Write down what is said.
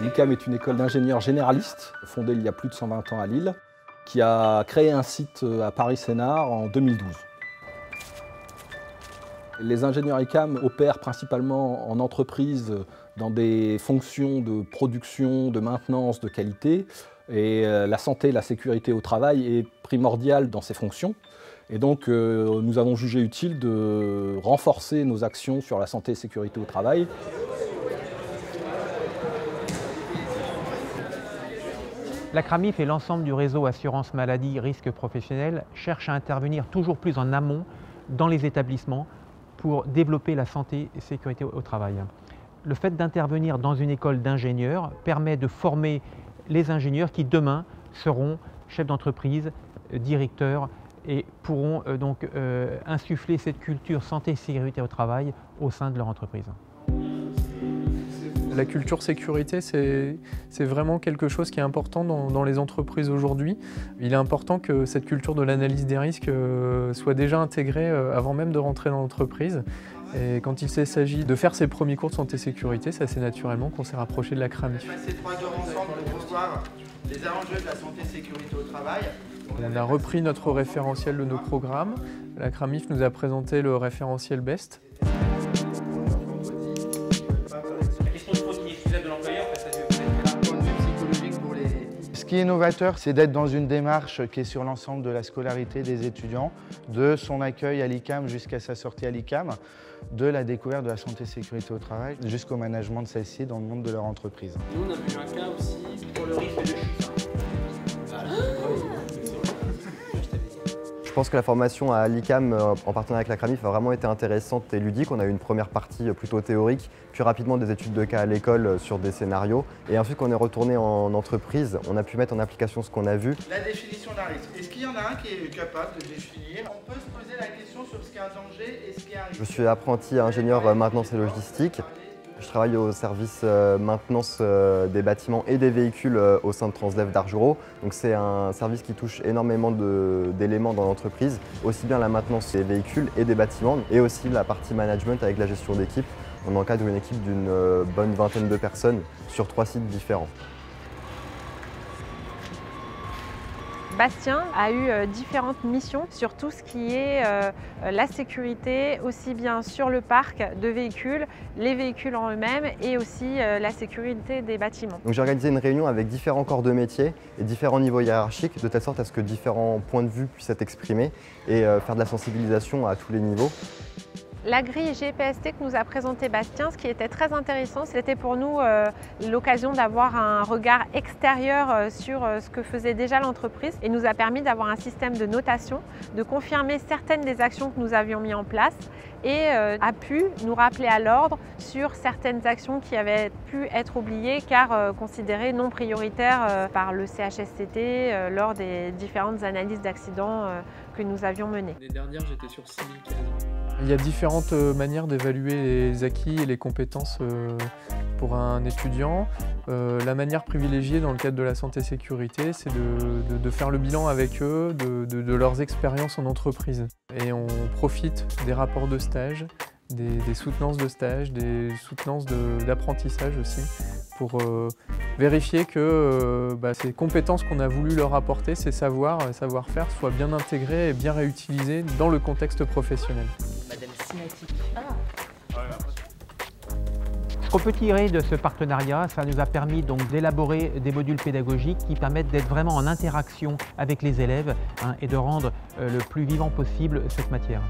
L'ICAM est une école d'ingénieurs généralistes, fondée il y a plus de 120 ans à Lille, qui a créé un site à Paris-Sénart en 2012. Les ingénieurs ICAM opèrent principalement en entreprise dans des fonctions de production, de maintenance, de qualité. Et la santé et la sécurité au travail est primordiale dans ces fonctions. Et donc nous avons jugé utile de renforcer nos actions sur la santé et sécurité au travail. La CRAMIF et l'ensemble du réseau assurance maladie risque professionnel cherchent à intervenir toujours plus en amont dans les établissements pour développer la santé et sécurité au travail. Le fait d'intervenir dans une école d'ingénieurs permet de former les ingénieurs qui demain seront chefs d'entreprise, directeurs et pourront donc insuffler cette culture santé et sécurité au travail au sein de leur entreprise. La culture sécurité, c'est vraiment quelque chose qui est important dans les entreprises aujourd'hui. Il est important que cette culture de l'analyse des risques soit déjà intégrée avant même de rentrer dans l'entreprise. Et quand il s'agit de faire ses premiers cours de santé-sécurité, c'est assez naturellement qu'on s'est rapproché de la CRAMIF. On va passer 3 heures ensemble pour voir les enjeux de la santé-sécurité au travail. On a repris notre référentiel de nos programmes. La CRAMIF nous a présenté le référentiel BEST. Ce qui est novateur, c'est d'être dans une démarche qui est sur l'ensemble de la scolarité des étudiants, de son accueil à l'ICAM jusqu'à sa sortie à l'ICAM, de la découverte de la santé et sécurité au travail jusqu'au management de celle-ci dans le monde de leur entreprise. Nous, on a vu un cas aussi pour le risque de chute. Je pense que la formation à l'ICAM en partenariat avec la CRAMIF a vraiment été intéressante et ludique. On a eu une première partie plutôt théorique, puis rapidement des études de cas à l'école sur des scénarios. Et ensuite, quand on est retourné en entreprise, on a pu mettre en application ce qu'on a vu. La définition d'un risque. Est-ce qu'il y en a un qui est capable de définir? On peut se poser la question sur ce qu'est un danger et ce qu'est un risque. Je suis apprenti ingénieur maintenance et logistique. Je travaille au service maintenance des bâtiments et des véhicules au sein de Transdev d'Arjuro. Donc c'est un service qui touche énormément d'éléments dans l'entreprise, aussi bien la maintenance des véhicules et des bâtiments, et aussi la partie management avec la gestion d'équipe. On encadre une équipe d'une bonne vingtaine de personnes sur 3 sites différents. Bastien a eu différentes missions sur tout ce qui est la sécurité, aussi bien sur le parc de véhicules, les véhicules en eux-mêmes et aussi la sécurité des bâtiments. J'ai organisé une réunion avec différents corps de métier et différents niveaux hiérarchiques de telle sorte à ce que différents points de vue puissent être exprimés et faire de la sensibilisation à tous les niveaux. La grille GPST que nous a présenté Bastien, ce qui était très intéressant, c'était pour nous l'occasion d'avoir un regard extérieur sur ce que faisait déjà l'entreprise et nous a permis d'avoir un système de notation, de confirmer certaines des actions que nous avions mis en place et a pu nous rappeler à l'ordre sur certaines actions qui avaient pu être oubliées car considérées non prioritaires par le CHSCT lors des différentes analyses d'accidents que nous avions menées. L'année dernière, j'étais sur 6000 cases. Il y a différentes manières d'évaluer les acquis et les compétences pour un étudiant. La manière privilégiée dans le cadre de la santé-sécurité, c'est de faire le bilan avec eux de leurs expériences en entreprise. Et on profite des rapports de stage, des soutenances de stage, des soutenances d'apprentissage aussi, pour vérifier que ces compétences qu'on a voulu leur apporter, ces savoir-faire, soient bien intégrés et bien réutilisés dans le contexte professionnel. Madame Cinétique. Ce qu'on peut tirer de ce partenariat, ça nous a permis donc d'élaborer des modules pédagogiques qui permettent d'être vraiment en interaction avec les élèves et de rendre le plus vivant possible cette matière.